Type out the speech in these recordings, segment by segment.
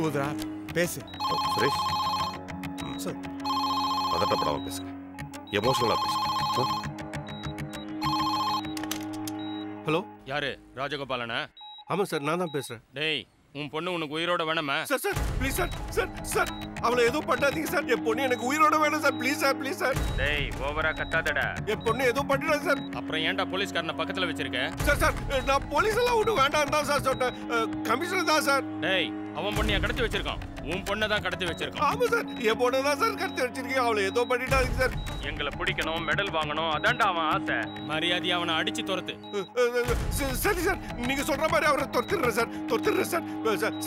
போகுதுடா, பேசு. சுரேஷ் சார், பதட்டப்படாம பேசுங்க, எமோஷனலா பேசுங்க. ஹலோ, யாரு? ராஜகோபாலனா? ஆமாம் சார், நான் தான் பேசுகிறேன். டேய், உன் பொண்ணு உனக்கு உயிரோட வேணாமா? Sir sir please sir, sir sir அவளை எதுவும் பண்ணாதீங்க சார். என் பொண்ணு எனக்கு உயிரோட வேணும் sir. Please sir, please sir. டேய், ஓவரா கத்தாதடா. என் பொண்ணு எதுவும் பண்ணிடாது சார். அப்புறம் ஏன்டா போலீஸ்காரனை பக்கத்துல வச்சிருக்க? சார் சார் நான் போலீஸ் எல்லாம் ஒன்றும் வேண்டாம் தான் சார் சொன்னேன். கமிஷனர் தான் சார். டேய், அவன் பொண்ணையா கடத்தி வச்சிருக்கான்? உன் பொண்ணை தான் கடத்தி வச்சிருக்கான். ஆமாம் சார், என் பொண்ணு தான் சார் கடத்தி வச்சிருக்கீங்க. அவளை ஏதோ பண்ணிட்டாதீங்க சார். எங்களை பிடிக்கணும், மெடல் வாங்கணும், அதான்டா அவன் ஆசை. மரியாதையா அவனை அடிச்சு துரத்து. சரி சார், நீங்க சொல்ற மாதிரி அவரை துரத்திடுறேன் சார். துரத்திடுறேன் சார்.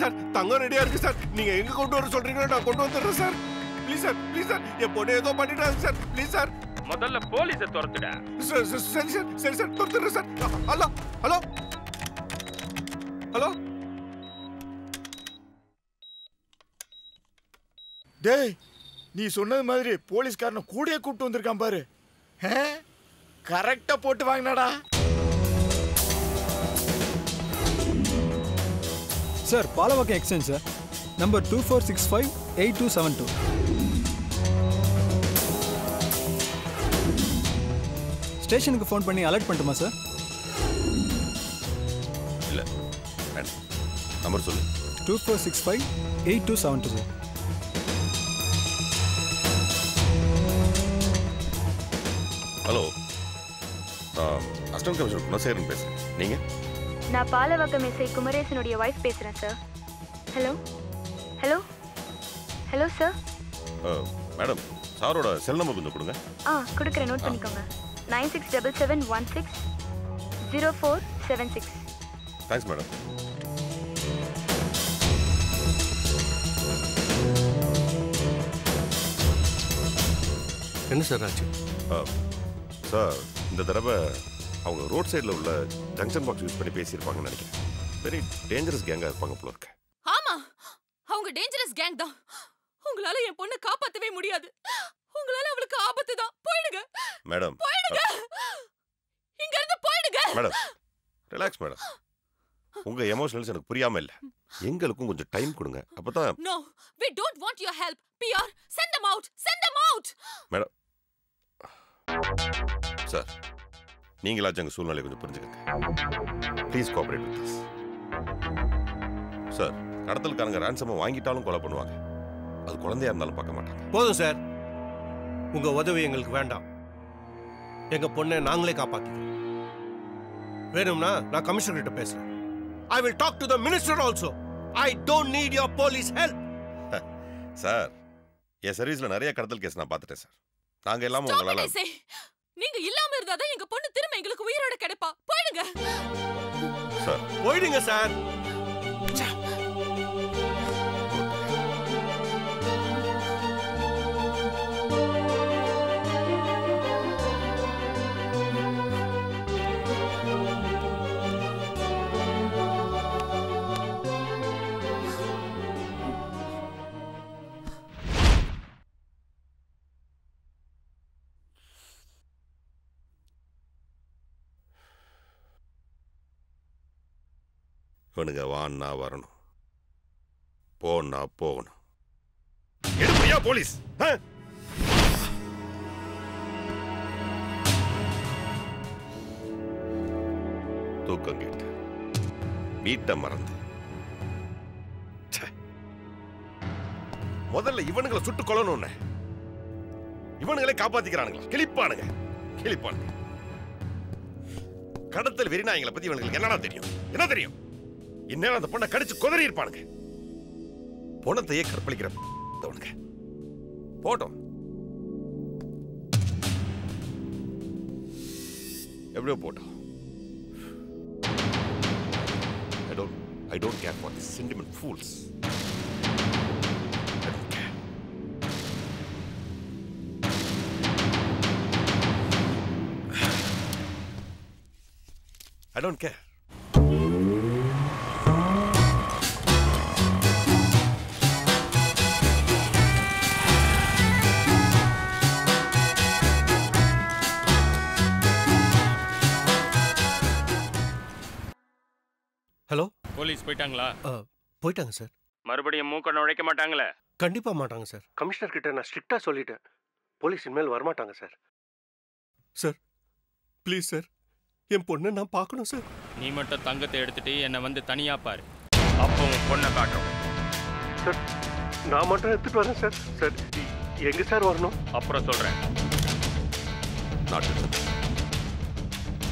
சார் தங்கம் ரெடியா இருக்கு சார். நீங்க எங்க கொண்டு வர சொல்றீங்களோ நான் கொண்டு வந்துடுறேன் sir. Please sir, please sir, என் பொண்ணு ஏதோ பண்ணிட்டாங்க சார். Please sir. முதல்ல போலீஸை துரத்துடா. சரி சார், சரி சார், துரத்திடுறேன் சார். Hello hello hello. டேய், நீ சொன்னது மாதிரி போலீஸ்காரனை கூடயே கூப்பிட்டு வந்திருக்கான் பாரு. கரெக்டா போட்டு வாங்கினாடா. Sir, Palavakkam exchange sir, number 24658272. ஸ்டேஷனுக்கு ஃபோன் பண்ணி அலர்ட் பண்ணட்டுமா சார்? இல்ல, நம்பர் சொல்லு. 24658272 sir. Hello, assistant commissioner Gunasekaran பேசுறேன். நீங்க? நான் பாலவாக்கம் எஸ்ஐ குமரேசனுடைய வைஃப் பேசுறேன் sir. Hello hello hello sir. Madam, சாரோட செல் நம்பர் கொஞ்சம் கொடுங்க. கொடுக்குறேன், நோட் பண்ணிக்கோங்க. 9677160476. Thanks madam. என்ன சார் ஆச்சு? சார், இந்த தடவை அவங்க ரோட் சைடில் உள்ள ஜங்ஷன் பாக்ஸ் யூஸ் பண்ணி பேசியிருப்பாங்கன்னு நினைக்கிறேன். வெரி டேஞ்சரஸ் கேங்காக இருப்பாங்க போல இருக்கு. ஆமா, அவங்க டேஞ்சரஸ் கேங் தான். உங்களால என் பொண்ணை காப்பாத்தவே முடியாது. உங்களால அவளுக்கு ஆபத்து தான். போயிடுங்க மேடம், போயிடுங்க, இங்க இருந்து போயிடுங்க. Madam relax madam. உங்க எமோஷனல்ஸ் எனக்கு புரியாம இல்ல. எங்களுக்கும் கொஞ்சம் டைம் கொடுங்க, அப்பதான். No, we don't want your help. PR, send them out. Send them out. Madam, sir, நீங்களாச்சும் எங்க சூழ்நிலை கொஞ்சம் புரிஞ்சுக்கங்க. Please cooperate with us. Sir, கடத்தல்காரங்க ரான்சமை வாங்கிட்டாலும் கொலை பண்ணுவாங்க. அது குழந்தையா இருந்தாலும் பார்க்க மாட்டாங்க. போதும் சார், உங்க உதவி எங்களுக்கு வேண்டாம். எங்க பொண்ணை நாங்களே காப்பாத்திக்கிறோம். வேணும்னா நான் கமிஷனர் கிட்ட பேசுறேன். I will talk to the minister also. I don't need your police help. Sir, என் சர்வீஸ்ல நிறைய கடத்தல் கேஸ் நான் பார்த்துட்டேன் சார். நாங்க இல்லாம உங்களால. நீங்க இல்லாம இருந்தாதான் எங்க பொண்ணு திரும்ப எங்களுக்கு உயிரோட கிடைப்பா. போயிடுங்க சார். போயிடுங்க சார். இவனுங்க வான்னா வரணும், போனா போகணும். எடுப்பையா போலீஸ். தூக்கம் கேட்டு வீட்டை மறந்து முதல்ல இவனுங்களை சுட்டு கொல்லணும்னு இவனுங்களே காப்பாத்திக்கிறானுங்களா? கிளிப்பானுங்க கிளிப்பானுங்க. கடத்தல் வெறிநாயங்களை பத்தி இவனுங்களுக்கு என்னடா தெரியும்? என்ன தெரியும்? இந்நேரம் அந்த பொண்ணை கடிச்சு கொதறி இருப்பானுங்க. பொணத்தையே கற்பழிக்கிறவனுங்க. போட்டோம், எப்படியோ போட்டோம். I don't care for these sentiment fools. I don't care. Hello, police போயிட்டாங்களா? போயிட்டாங்க சார். மறுபடியும் மூக்க நுழைக்க மாட்டாங்களே? கண்டிப்பா மாட்டாங்க சார். கமிஷனர் கிட்ட நான் ஸ்ட்ரிக்டா சொல்லிட்டேன். போலீஸ் இனிமேல் வரமாட்டாங்க சார். சார் ப்ளீஸ் சார், என் பொண்ணை நான் பார்க்கணும் சார். நீ மட்டும் தங்கத்தை எடுத்துட்டு என்னை வந்து தனியா பாரு, அப்போ உன் பொண்ணை காட்டும். சார் நான் மட்டும் எடுத்துட்டு வரேன் சார். சார் எங்க சார் வரணும்? அப்புறம் சொல்றேன்.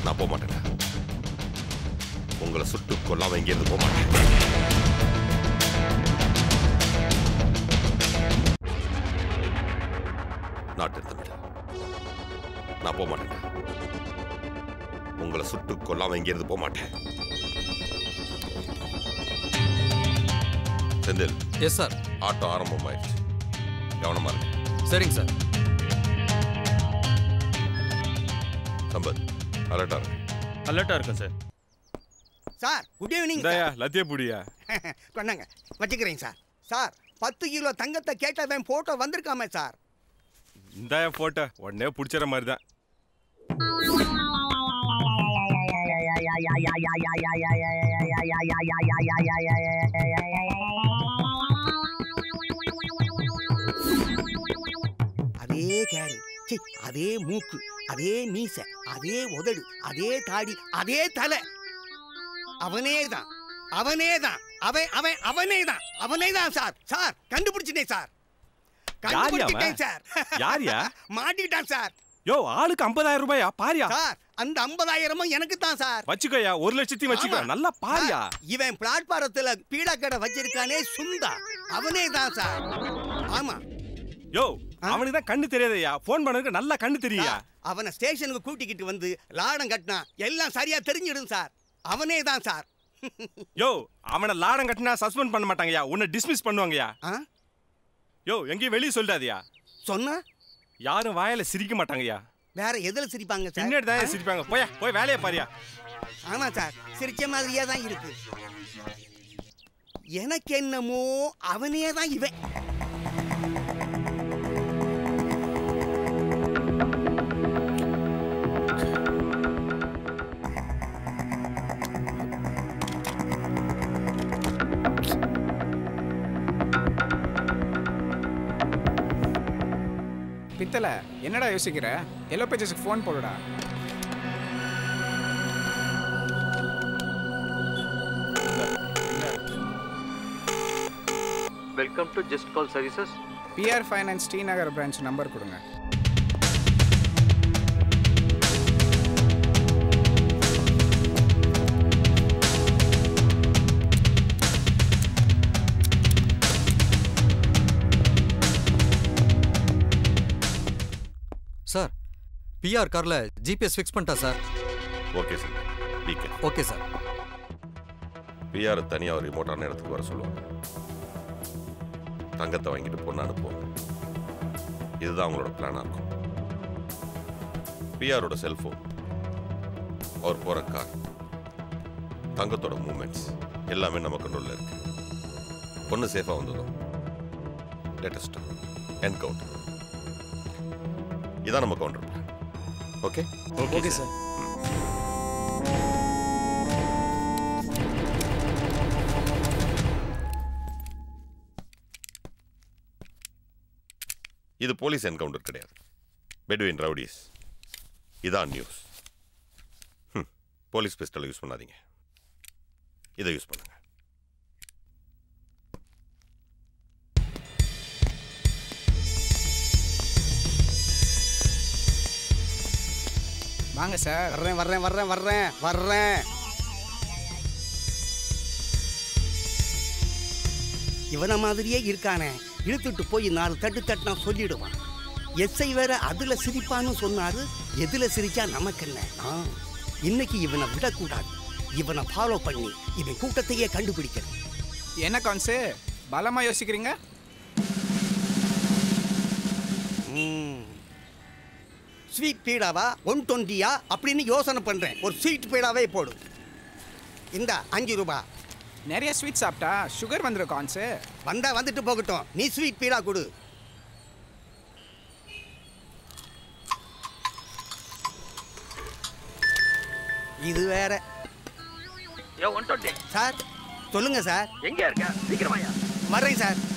நான் போக மாட்டேன். உங்களை சுட்டு கொல்லாம இங்கிருந்து போக மாட்டேன். நாட்டு நான் போக மாட்டேன். உங்களை சுட்டு கொல்லாம இங்கிருந்து போக மாட்டேன். செந்தில். Yes sir. ஆட்டோ ஆரம்பமாயிடுச்சு, கவனமா இருக்கு. சரிங்க சார். சம்பத் அலர்ட்டா இருக்கு. அலர்ட்டா இருக்கும் சார். Sir good evening. லத்திய புடியா கொண்டாங்க வச்சுக்கிறேன் சார். சார் 10 கிலோ தங்கத்தை கேட்டவன் போட்டோ வந்திருக்காமே சார். இந்த போட்டோ உடனே பிடிச்சிற மாதிரி தான். அதே கேரு, அதே மூக்கு, அதே மீச, அதே உதடு, அதே தாடி, அதே தலை. அவனேதான் அவனேதான் அவன் அவன் அவனேதான் அவனேதான் சார். சார் கண்டுபிடிச்சிட்டேன் சார். கண்டுபிடிச்சிட்டேன் சார். யாரியா? மாட்டிக்கிட்டான் சார். யோ ஆளுக்கு 50,000 ரூபாயா? பாரியா சார் அந்த 50,000 எனக்கு தான் சார். வச்சுக்கோயா, 1,00,000 வச்சுக்கோ. நல்லா பாரியா. இவன் பிளாட்பாரத்துல பீடா கடை வச்சிருக்கானே சுந்தா, அவனே தான் சார். ஆமா. யோ அவனுக்கு தான் கண்ணு தெரியாதயா, போன் பண்ணதுக்கு நல்லா கண்ணு தெரியா. அவனை ஸ்டேஷனுக்கு கூட்டிக்கிட்டு வந்து லாடம் கட்டினா எல்லாம் சரியா தெரிஞ்சிடும் சார். அவனே தான் சார். யோ அவனை லாடம் கட்டினா சஸ்பெண்ட் பண்ண மாட்டாங்கயா, உன்னை டிஸ்மிஸ் பண்ணுவாங்கயா. யோ எங்கேயும் வெளியே சொல்லிடாதயா. சொன்னா யாரும் வாயில சிரிக்க மாட்டாங்கயா. வேற எதுல சிரிப்பாங்க சார்? பின்னாடி தான் சிரிப்பாங்க. போயா போய் வேலையை பாரியா. ஆமா சார், சிரிச்ச மாதிரியே தான் இருக்கு. எனக்கு என்னமோ அவனே தான் இவன். பித்தல என்னடா யோசிக்கிற? எல்லோ பேஜஸ்க்கு ஃபோன் போடுடா. Welcome to just call services. BR finance T Nagar branch number கொடுங்க. சார் பிஆர் கார்ல ஜிபிஎஸ் ஃபிக்ஸ் பண்ணிட்டா sir? Okay sir. PK. Okay sir. BR தனியாக ஒரு ரிமோட்டான இடத்துக்கு வர சொல்லுவாங்க. தங்கத்தை வாங்கிட்டு பொண்ணு அனுப்புவாங்க. இதுதான் அவங்களோட பிளானாக இருக்கும். பிஆரோட செல்ஃபோன், அவர் போகிற கார், தங்கத்தோட மூமெண்ட்ஸ் எல்லாமே நம்ம கண்ட்ரோலில் இருக்கு. பொண்ணு சேஃபாக வந்ததும் லேட்டஸ்ட் என்கவுண்டர். இதான் நம்ம counter plan. Okay okay sir. இது போலீஸ் என்கவுண்டர் கிடையாது, பெட்வீன் ரவுடிஸ். இதான் நியூஸ். போலீஸ் பிஸ்டலை யூஸ் பண்ணாதீங்க, இதை யூஸ் பண்ணுங்க. வாங்க சார். வர்றேன் வர்றேன் வர்றேன் வர்றேன் வர்றேன். இவனை மாதிரியே இருக்கானே, இழுத்துட்டு போய் 4 தட்டு தட்டினா சொல்லிடுவான். எஸ்ஐ வேற அதுல சிரிப்பான்னு சொன்னாரு. எதுல சிரிச்சா நமக்கு என்ன? இன்னைக்கு இவனை விடக்கூடாது. இவனை ஃபாலோ பண்ணி இவன் கூட்டத்தையே கண்டுபிடிக்கணும். என்ன கான்சே பலமா யோசிக்கிறீங்க? ஸ்வீட் பீடாவா 120யா அப்படின்னு யோசனை பண்றேன். ஒரு ஸ்வீட் பீடாவே போடு. இந்த 5 ரூபாய். நிறைய ஸ்வீட் சாப்பிட்டா சுகர் வந்துடும் கான்சே. வந்தா வந்துட்டு போகட்டும், நீ ஸ்வீட் பீடா கொடு. இது வேற. சார் சொல்லுங்க சார். எங்க இருக்க? சீக்கிரமாயா. வர்றேன் சார்.